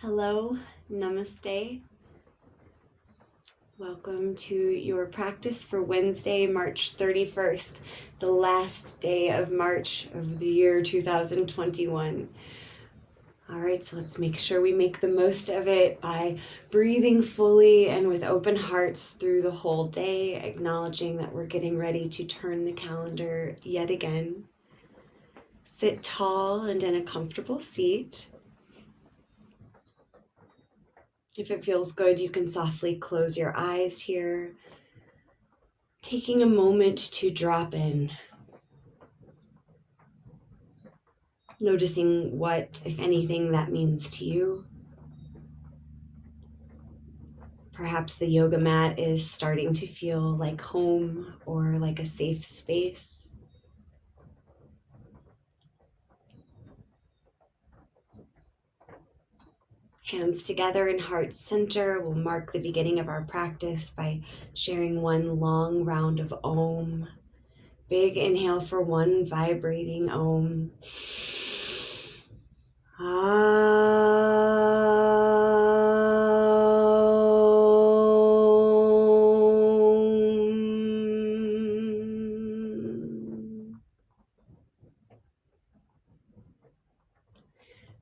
Hello, namaste. Welcome to your practice for Wednesday, March 31st, the last day of March of the year 2021. All right, so let's make sure we make the most of it by breathing fully and with open hearts through the whole day, acknowledging that we're getting ready to turn the calendar yet again. Sit tall and in a comfortable seat. If it feels good, you can softly close your eyes here, taking a moment to drop in, noticing what, if anything, that means to you. Perhaps the yoga mat is starting to feel like home or like a safe space. Hands together in heart center. We'll mark the beginning of our practice by sharing one long round of Om. Big inhale for one vibrating Om.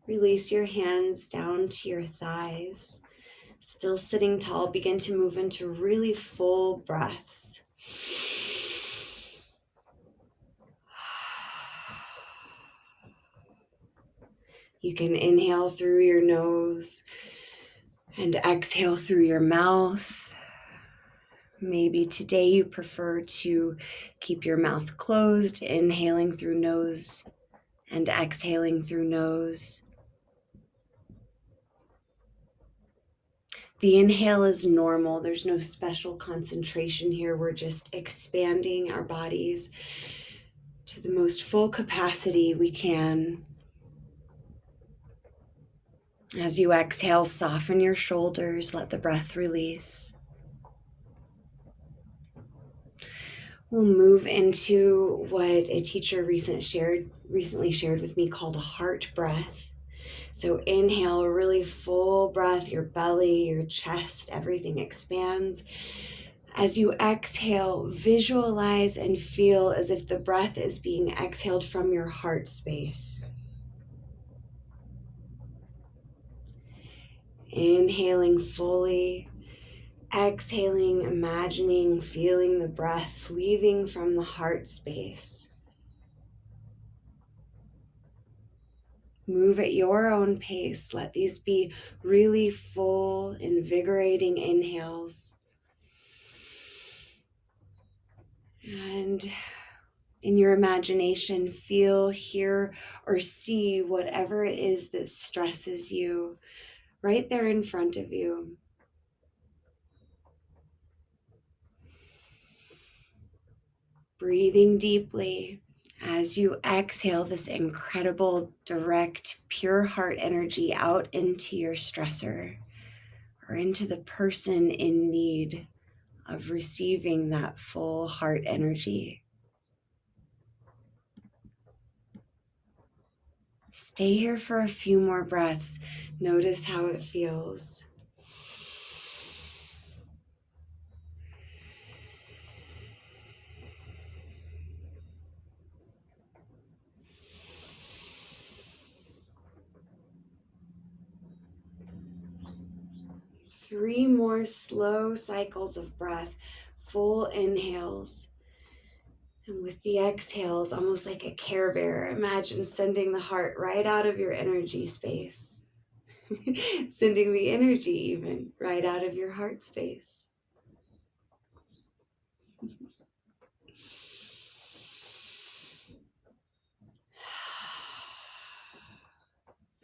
Release your hands down to your thighs. Still sitting tall, begin to move into really full breaths. You can inhale through your nose and exhale through your mouth. Maybe today you prefer to keep your mouth closed, inhaling through nose and exhaling through nose. The inhale is normal. There's no special concentration here. We're just expanding our bodies to the most full capacity we can. As you exhale, soften your shoulders, let the breath release. We'll move into what a teacher recently shared with me called a heart breath. So inhale, a really full breath, your belly, your chest, everything expands. As you exhale, visualize and feel as if the breath is being exhaled from your heart space. Inhaling fully, exhaling, imagining, feeling the breath leaving from the heart space. Move at your own pace. Let these be really full, invigorating inhales. And in your imagination, feel, hear, or see whatever it is that stresses you right there in front of you. Breathing deeply as you exhale this incredible, direct, pure heart energy out into your stressor or into the person in need of receiving that full heart energy. Stay here for a few more breaths. Notice how it feels. Three more slow cycles of breath, full inhales. And with the exhales, almost like a Care Bear, imagine sending the heart right out of your energy space. Sending the energy even right out of your heart space.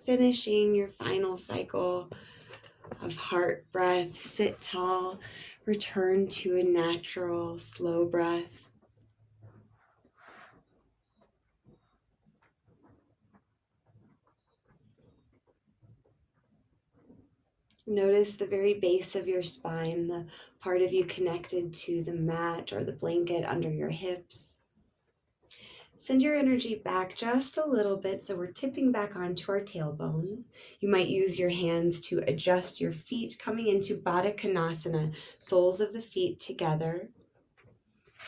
Finishing your final cycle of heart breath, sit tall, return to a natural, slow breath. Notice the very base of your spine, the part of you connected to the mat or the blanket under your hips. Send your energy back just a little bit, so we're tipping back onto our tailbone. You might use your hands to adjust your feet, coming into Baddha Konasana, soles of the feet together.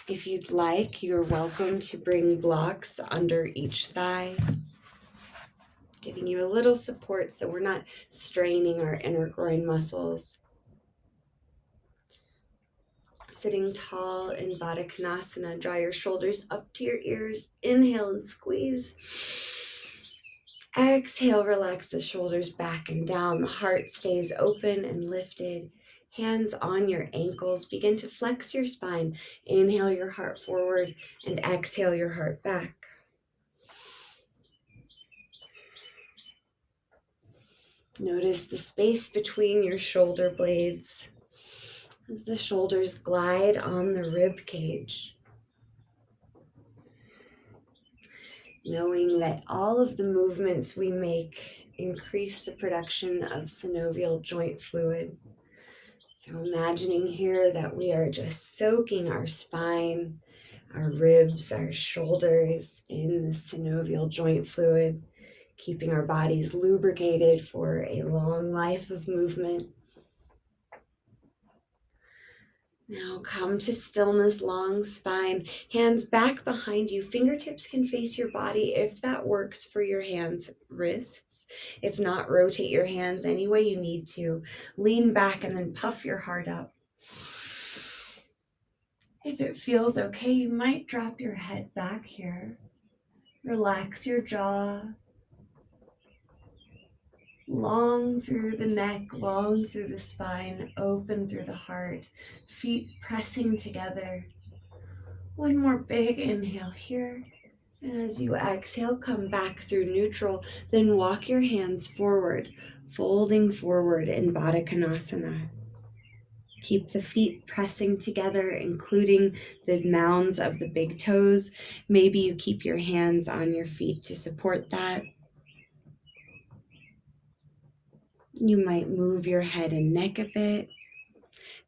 If you'd like, you're welcome to bring blocks under each thigh, giving you a little support so we're not straining our inner groin muscles. Sitting tall in Baddha Konasana, draw your shoulders up to your ears. Inhale and squeeze. Exhale, relax the shoulders back and down. The heart stays open and lifted. Hands on your ankles. Begin to flex your spine. Inhale your heart forward and exhale your heart back. Notice the space between your shoulder blades as the shoulders glide on the rib cage. Knowing that all of the movements we make increase the production of synovial joint fluid. So imagining here that we are just soaking our spine, our ribs, our shoulders in the synovial joint fluid, keeping our bodies lubricated for a long life of movement. Now come to stillness, long spine, hands back behind you. Fingertips can face your body if that works for your hands, wrists. If not, rotate your hands any way you need to. Lean back and then puff your heart up. If it feels okay, you might drop your head back here. Relax your jaw. Long through the neck, long through the spine, open through the heart, feet pressing together. One more big inhale here. And as you exhale, come back through neutral. Then walk your hands forward, folding forward in Baddha Konasana. Keep the feet pressing together, including the mounds of the big toes. Maybe you keep your hands on your feet to support that. You might move your head and neck a bit.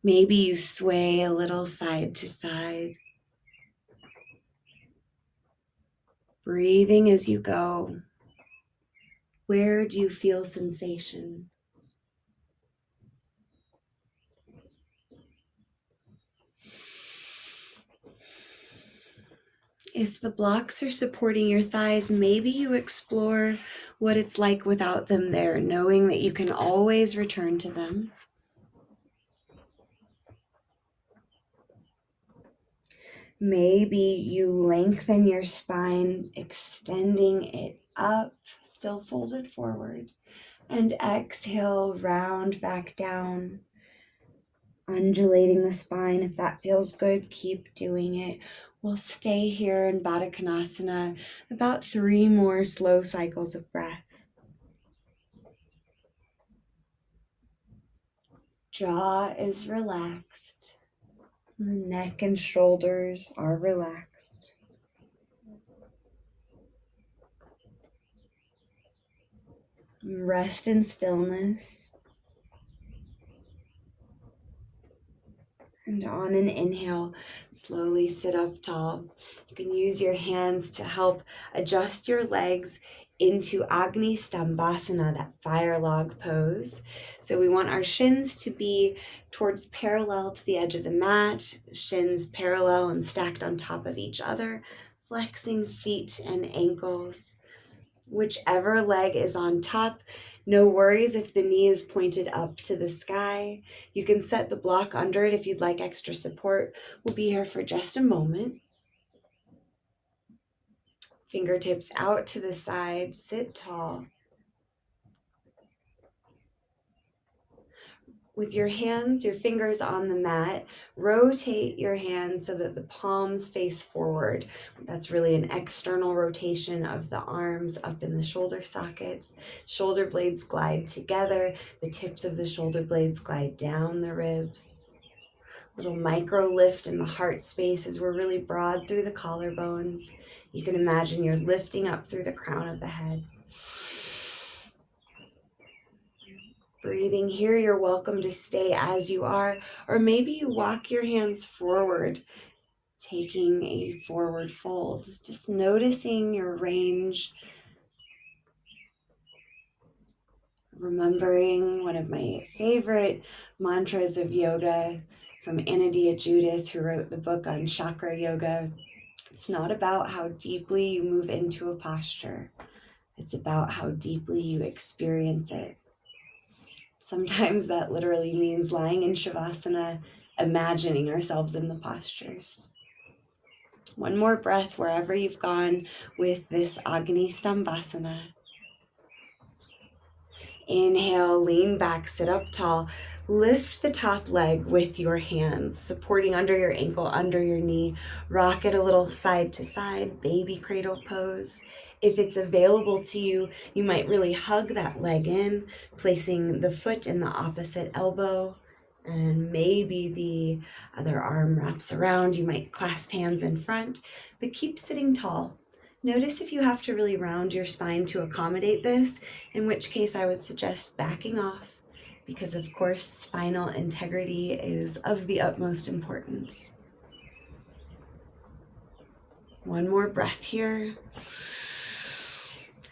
Maybe you sway a little side to side. Breathing as you go. Where do you feel sensation? If the blocks are supporting your thighs, maybe you explore what it's like without them there, knowing that you can always return to them. Maybe you lengthen your spine, extending it up, still folded forward, and exhale, round back down, undulating the spine. If that feels good, keep doing it. We'll stay here in Baddha Konasana about 3 more slow cycles of breath. Jaw is relaxed. The neck and shoulders are relaxed. Rest in stillness. And on an inhale, slowly sit up tall. You can use your hands to help adjust your legs into Agni Stambhasana, that fire log pose. So we want our shins to be towards parallel to the edge of the mat, shins parallel and stacked on top of each other, flexing feet and ankles. Whichever leg is on top, no worries if the knee is pointed up to the sky. You can set the block under it if you'd like extra support. We'll be here for just a moment. Fingertips out to the side, sit tall. With your hands, your fingers on the mat, rotate your hands so that the palms face forward. That's really an external rotation of the arms up in the shoulder sockets. Shoulder blades glide together. The tips of the shoulder blades glide down the ribs. Little micro lift in the heart space as we're really broad through the collarbones. You can imagine you're lifting up through the crown of the head. Breathing here, you're welcome to stay as you are, or maybe you walk your hands forward taking a forward fold, just noticing your range, remembering one of my favorite mantras of yoga from Anadia Judith, who wrote the book on chakra yoga. It's not about how deeply you move into a posture. It's about how deeply you experience it. Sometimes that literally means lying in Shavasana, imagining ourselves in the postures. One more breath wherever you've gone with this Agni Stambhasana. Inhale, lean back, sit up tall. Lift the top leg with your hands, supporting under your ankle, under your knee. Rock it a little side to side, baby cradle pose. If it's available to you, you might really hug that leg in, placing the foot in the opposite elbow. And maybe the other arm wraps around. You might clasp hands in front, but keep sitting tall. Notice if you have to really round your spine to accommodate this, in which case I would suggest backing off, because of course spinal integrity is of the utmost importance. One more breath here.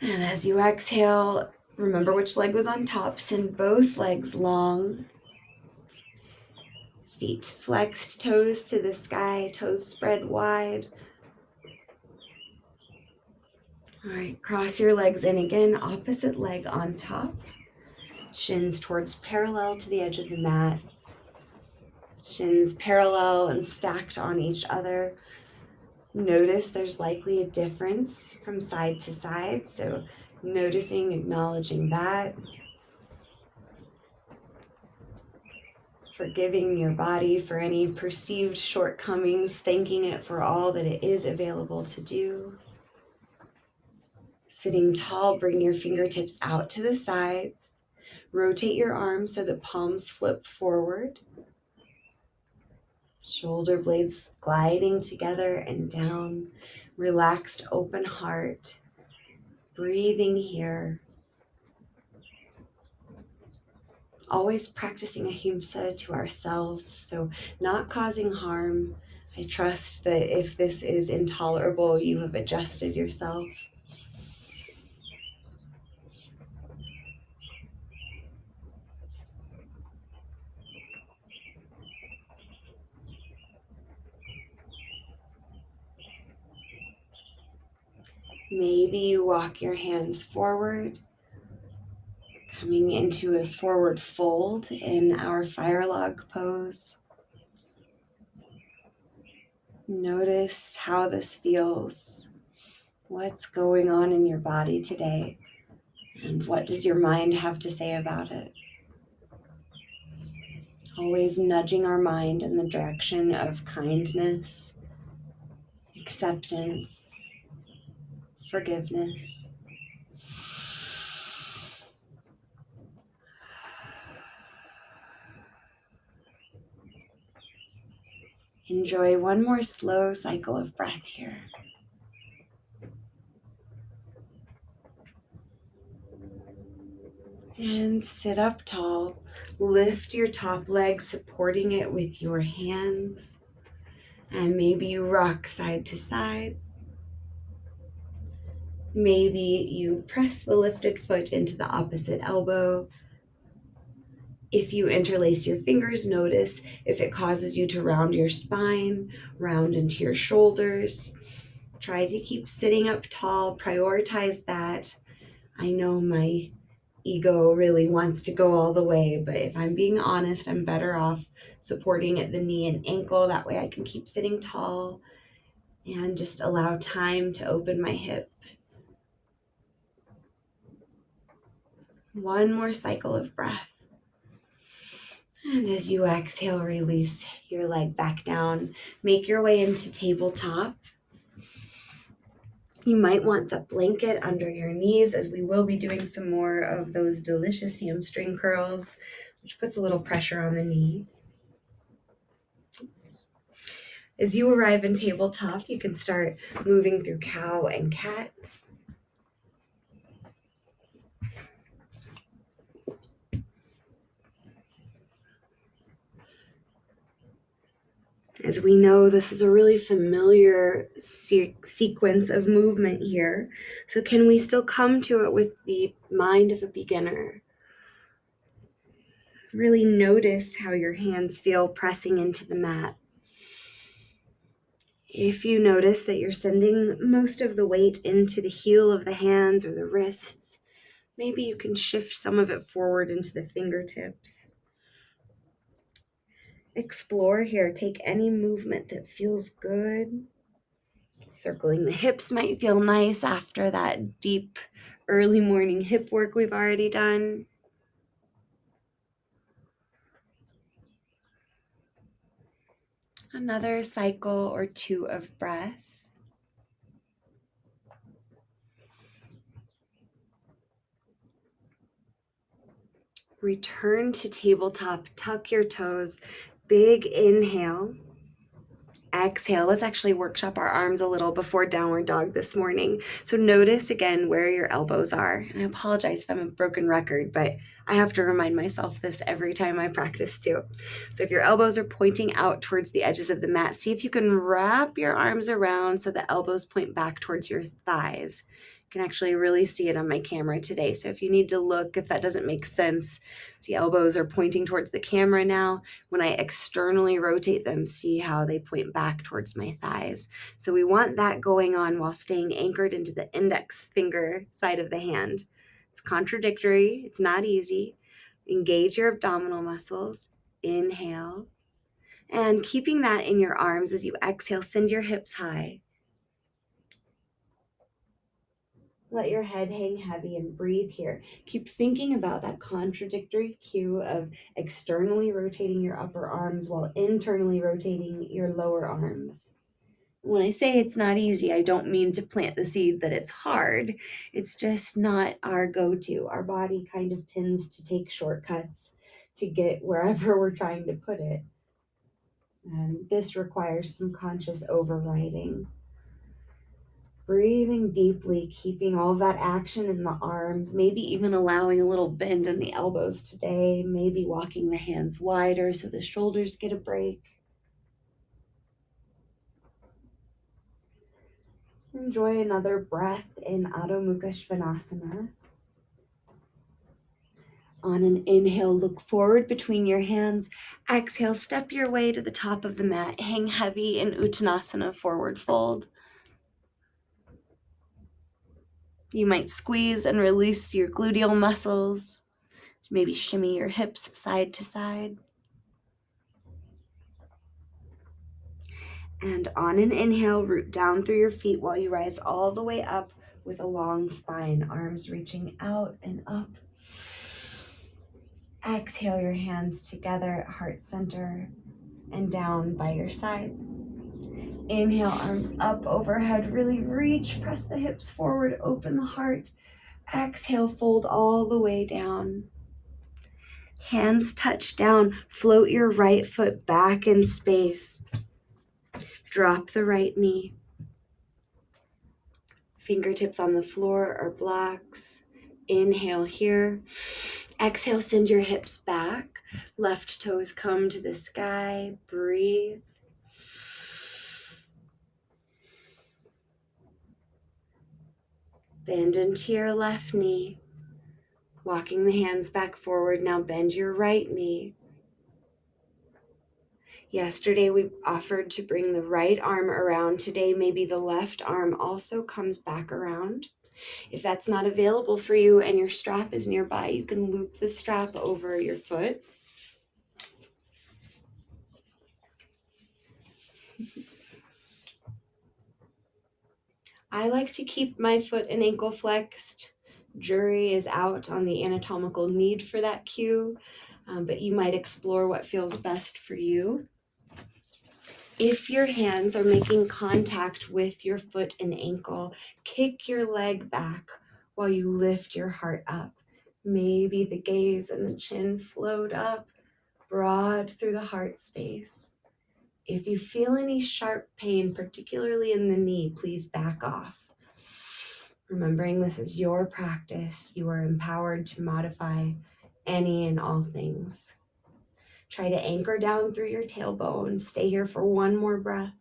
And as you exhale, remember which leg was on top. Send both legs long. Feet flexed, toes to the sky, toes spread wide. All right, cross your legs in again, opposite leg on top. Shins towards parallel to the edge of the mat. Shins parallel and stacked on each other. Notice there's likely a difference from side to side, so noticing, acknowledging that. Forgiving your body for any perceived shortcomings, thanking it for all that it is available to do. Sitting tall, bring your fingertips out to the sides. Rotate your arms so the palms flip forward. Shoulder blades gliding together and down. Relaxed, open heart. Breathing here. Always practicing ahimsa to ourselves, so not causing harm. I trust that if this is intolerable, you have adjusted yourself. Maybe you walk your hands forward, coming into a forward fold in our fire log pose. Notice how this feels. What's going on in your body today? And what does your mind have to say about it? Always nudging our mind in the direction of kindness, acceptance, forgiveness. Enjoy one more slow cycle of breath here. And sit up tall. Lift your top leg, supporting it with your hands. And maybe you rock side to side. Maybe you press the lifted foot into the opposite elbow. If you interlace your fingers, notice if it causes you to round your spine, round into your shoulders. Try to keep sitting up tall, prioritize that. I know my ego really wants to go all the way, but if I'm being honest, I'm better off supporting at the knee and ankle. That way I can keep sitting tall and just allow time to open my hip. One more cycle of breath. And as you exhale, release your leg back down. Make your way into tabletop. You might want the blanket under your knees, as we will be doing some more of those delicious hamstring curls, which puts a little pressure on the knee. As you arrive in tabletop, you can start moving through cow and cat. As we know, this is a really familiar sequence of movement here. So can we still come to it with the mind of a beginner? Really notice how your hands feel pressing into the mat. If you notice that you're sending most of the weight into the heel of the hands or the wrists, maybe you can shift some of it forward into the fingertips. Explore here. Take any movement that feels good. Circling the hips might feel nice after that deep early morning hip work we've already done. Another cycle or two of breath. Return to tabletop, tuck your toes, big inhale. Exhale. Let's actually workshop our arms a little before downward dog this morning. So notice again where your elbows are. And I apologize if I'm a broken record, but I have to remind myself this every time I practice too. So if your elbows are pointing out towards the edges of the mat, see if you can wrap your arms around so the elbows point back towards your thighs. You can actually really see it on my camera today. So if you need to look, if that doesn't make sense, see elbows are pointing towards the camera now. When I externally rotate them, see how they point back towards my thighs. So we want that going on while staying anchored into the index finger side of the hand. It's contradictory. It's not easy. Engage your abdominal muscles. Inhale. And keeping that in your arms as you exhale, send your hips high. Let your head hang heavy and breathe here. Keep thinking about that contradictory cue of externally rotating your upper arms while internally rotating your lower arms. When I say it's not easy, I don't mean to plant the seed that it's hard. It's just not our go-to. Our body kind of tends to take shortcuts to get wherever we're trying to put it. And this requires some conscious overriding. Breathing deeply, keeping all of that action in the arms, maybe even allowing a little bend in the elbows today, maybe walking the hands wider so the shoulders get a break. Enjoy another breath in Adho Mukha Svanasana. On an inhale, look forward between your hands. Exhale, step your way to the top of the mat. Hang heavy in Uttanasana, forward fold. You might squeeze and release your gluteal muscles. Maybe shimmy your hips side to side. And on an inhale, root down through your feet while you rise all the way up with a long spine, arms reaching out and up. Exhale your hands together at heart center and down by your sides. Inhale, arms up overhead, really reach, press the hips forward, open the heart. Exhale, fold all the way down. Hands touch down, float your right foot back in space. Drop the right knee. Fingertips on the floor or blocks. Inhale here. Exhale, send your hips back. Left toes come to the sky. Breathe. Bend into your left knee. Walking the hands back forward. Now bend your right knee. Yesterday we offered to bring the right arm around. Today maybe the left arm also comes back around. If that's not available for you and your strap is nearby, you can loop the strap over your foot. I like to keep my foot and ankle flexed. Jury is out on the anatomical need for that cue, but you might explore what feels best for you. If your hands are making contact with your foot and ankle, kick your leg back while you lift your heart up. Maybe the gaze and the chin float up, broad through the heart space. If you feel any sharp pain, particularly in the knee, please back off. Remembering this is your practice, you are empowered to modify any and all things. Try to anchor down through your tailbone. Stay here for one more breath.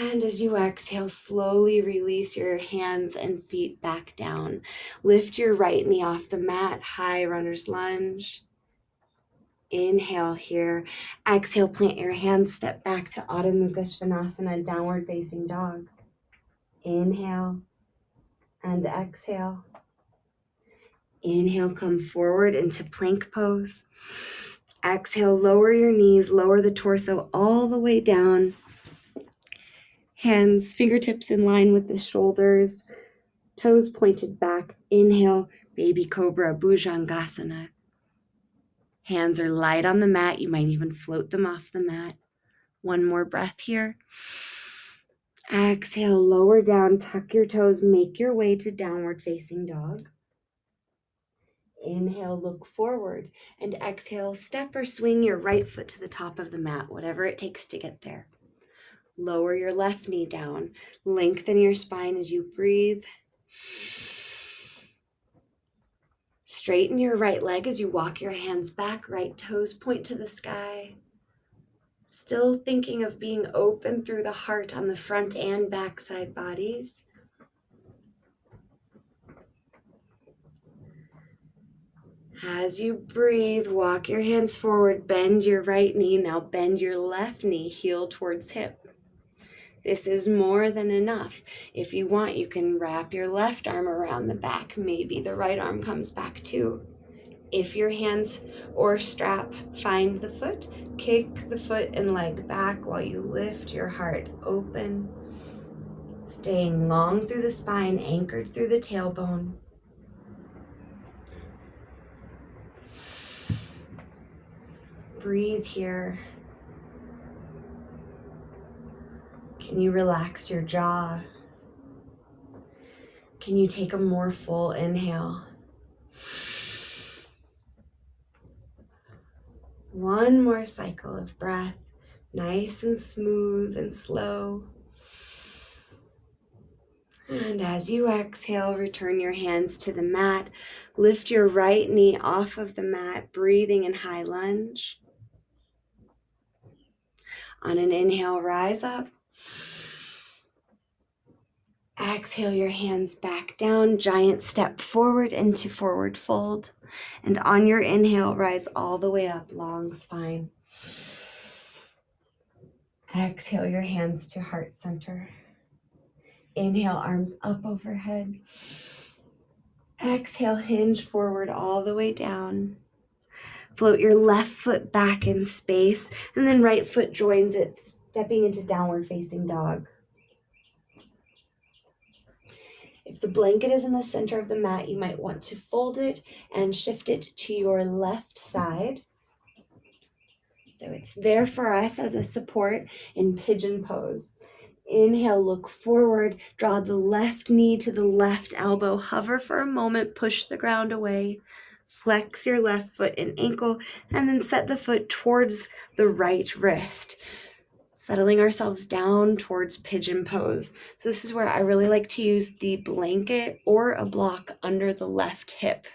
And as you exhale, slowly release your hands and feet back down. Lift your right knee off the mat, high runner's lunge. Inhale here. Exhale, plant your hands, step back to Adho Mukha Svanasana, downward facing dog. Inhale and exhale. Inhale, come forward into plank pose. Exhale, lower your knees, lower the torso all the way down. Hands, fingertips in line with the shoulders, toes pointed back. Inhale, baby cobra, Bhujangasana. Hands are light on the mat. You might even float them off the mat. One more breath here. Exhale, lower down, tuck your toes, make your way to downward facing dog. Inhale, look forward, and exhale, step or swing your right foot to the top of the mat, whatever it takes to get there. Lower your left knee down, lengthen your spine as you breathe. Straighten your right leg as you walk your hands back, right toes point to the sky. Still thinking of being open through the heart on the front and back side bodies. As you breathe, walk your hands forward, bend your right knee. Now bend your left knee, heel towards hip. This is more than enough. If you want, you can wrap your left arm around the back. Maybe the right arm comes back too. If your hands or strap find the foot, kick the foot and leg back while you lift your heart open. Staying long through the spine, anchored through the tailbone. Breathe here. Can you relax your jaw? Can you take a more full inhale? One more cycle of breath, nice and smooth and slow. And as you exhale, return your hands to the mat. Lift your right knee off of the mat, breathing in high lunge. On an inhale, rise up. Exhale your hands back down, giant step forward into forward fold. And on your inhale, rise all the way up, long spine. Exhale your hands to heart center. Inhale, arms up overhead. Exhale, hinge forward all the way down. Float your left foot back in space, and then right foot joins it, stepping into downward facing dog. If the blanket is in the center of the mat, you might want to fold it and shift it to your left side. So it's there for us as a support in pigeon pose. Inhale, look forward, draw the left knee to the left elbow, hover for a moment, push the ground away, flex your left foot and ankle, and then set the foot towards the right wrist. Settling ourselves down towards pigeon pose. So this is where I really like to use the blanket or a block under the left hip.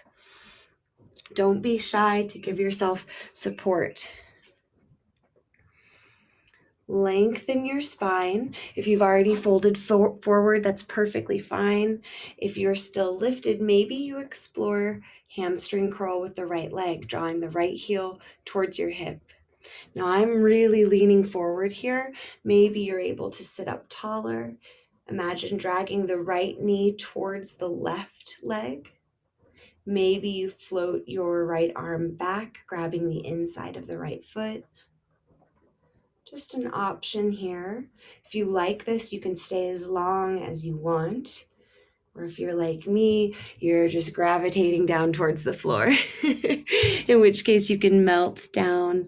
Don't be shy to give yourself support. Lengthen your spine. If you've already folded forward, that's perfectly fine. If you're still lifted, maybe you explore hamstring curl with the right leg, drawing the right heel towards your hip. Now I'm really leaning forward here. Maybe you're able to sit up taller. Imagine dragging the right knee towards the left leg. Maybe you float your right arm back, grabbing the inside of the right foot. Just an option here. If you like this, you can stay as long as you want. Or if you're like me, you're just gravitating down towards the floor, in which case you can melt down.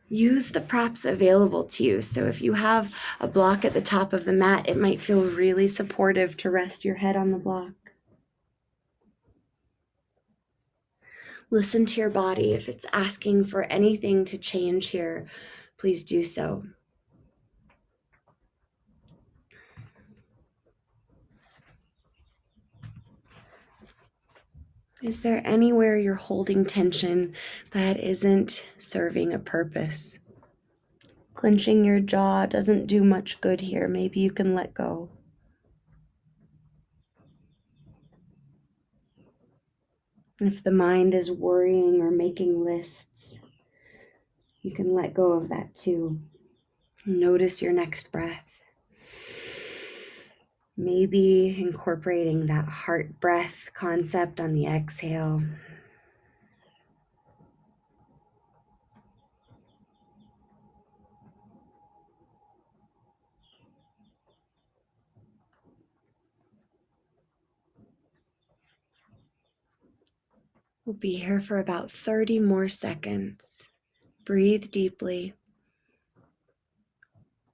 Use the props available to you. So if you have a block at the top of the mat, it might feel really supportive to rest your head on the block. Listen to your body. If it's asking for anything to change here, please do so. Is there anywhere you're holding tension that isn't serving a purpose? Clenching your jaw doesn't do much good here. Maybe you can let go. And if the mind is worrying or making lists, you can let go of that too. Notice your next breath. Maybe incorporating that heart breath concept on the exhale. We'll be here for about 30 more seconds. Breathe deeply.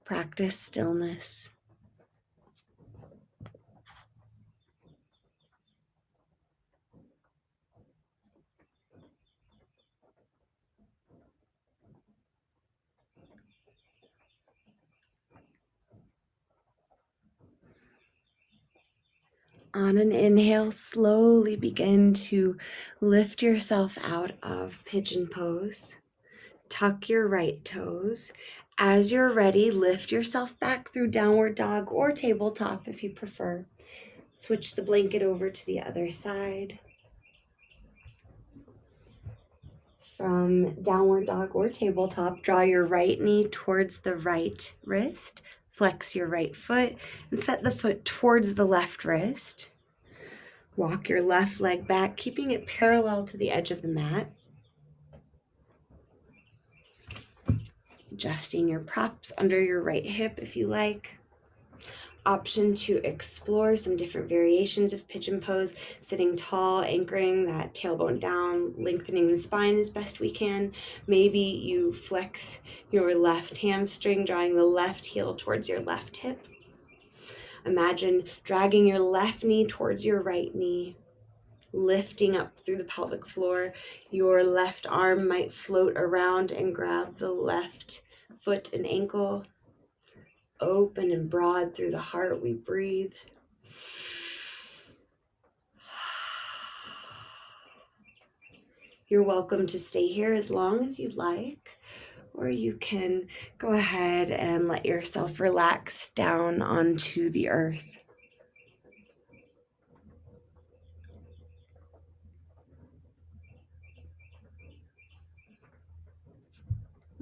Practice stillness. On an inhale, slowly begin to lift yourself out of pigeon pose. Tuck your right toes. As you're ready, lift yourself back through downward dog or tabletop if you prefer. Switch the blanket over to the other side. From downward dog or tabletop, draw your right knee towards the right wrist. Flex your right foot and set the foot towards the left wrist. Walk your left leg back, keeping it parallel to the edge of the mat. Adjusting your props under your right hip if you like. Option to explore some different variations of pigeon pose, sitting tall, anchoring that tailbone down, lengthening the spine as best we can. Maybe you flex your left hamstring, drawing the left heel towards your left hip. Imagine dragging your left knee towards your right knee, lifting up through the pelvic floor. Your left arm might float around and grab the left foot and ankle. Open and broad through the heart, we breathe. You're welcome to stay here as long as you'd like, or you can go ahead and let yourself relax down onto the earth.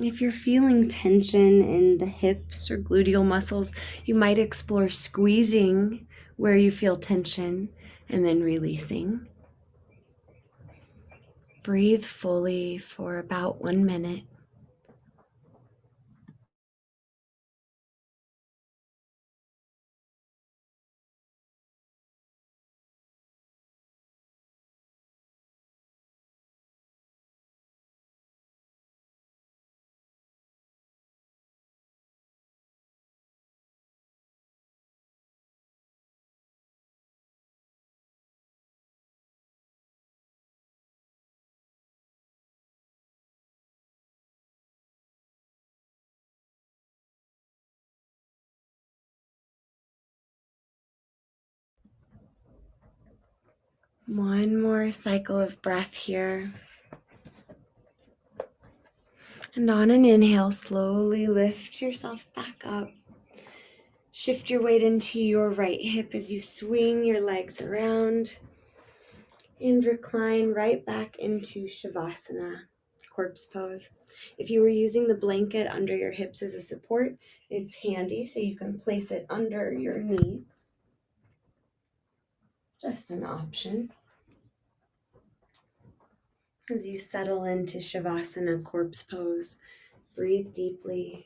If you're feeling tension in the hips or gluteal muscles, you might explore squeezing where you feel tension and then releasing. Breathe fully for about 1 minute. One more cycle of breath here. And on an inhale, slowly lift yourself back up. Shift your weight into your right hip as you swing your legs around and recline right back into Shavasana, corpse pose. If you were using the blanket under your hips as a support, it's handy so you can place it under your knees. Just an option. As you settle into Shavasana, corpse pose, breathe deeply.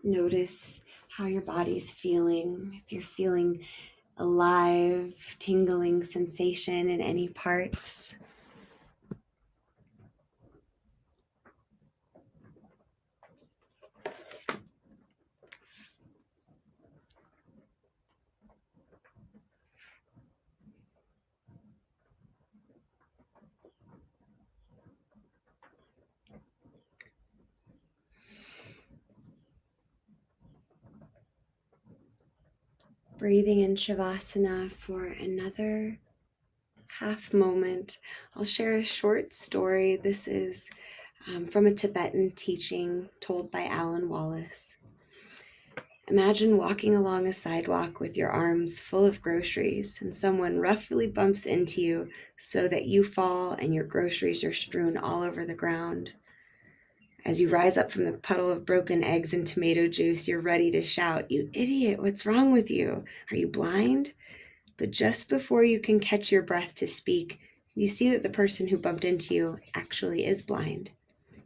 Notice how your body's feeling. If you're feeling alive, tingling sensation in any parts. Breathing in Shavasana for another half moment. I'll share a short story. This is from a Tibetan teaching told by Alan Wallace. Imagine walking along a sidewalk with your arms full of groceries and someone roughly bumps into you so that you fall and your groceries are strewn all over the ground. As you rise up from the puddle of broken eggs and tomato juice, you're ready to shout, "You idiot, what's wrong with you? Are you blind?" But just before you can catch your breath to speak, you see that the person who bumped into you actually is blind.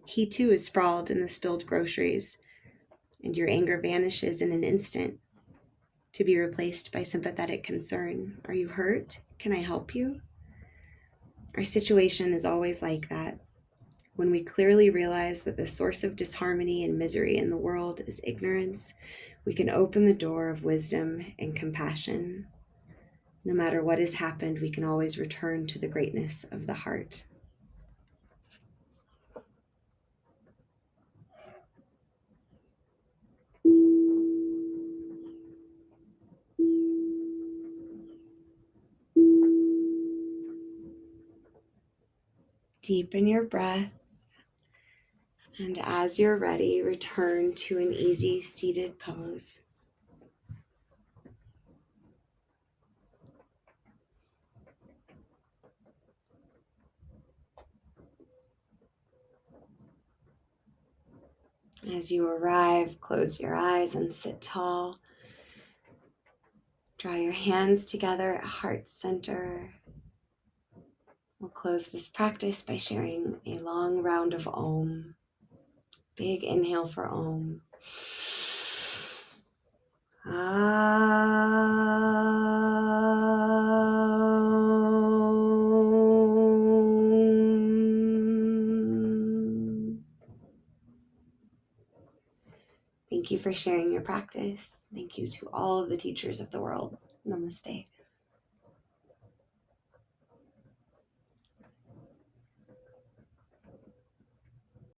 He too is sprawled in the spilled groceries, and your anger vanishes in an instant to be replaced by sympathetic concern. Are you hurt? Can I help you? Our situation is always like that. When we clearly realize that the source of disharmony and misery in the world is ignorance, we can open the door of wisdom and compassion. No matter what has happened, we can always return to the greatness of the heart. Deepen your breath, and as you're ready, return to an easy seated pose. As you arrive, close your eyes and sit tall. Draw your hands together at heart center. We'll close this practice by sharing a long round of Om. Big inhale for Om. Thank you for sharing your practice. Thank you to all of the teachers of the world. Namaste.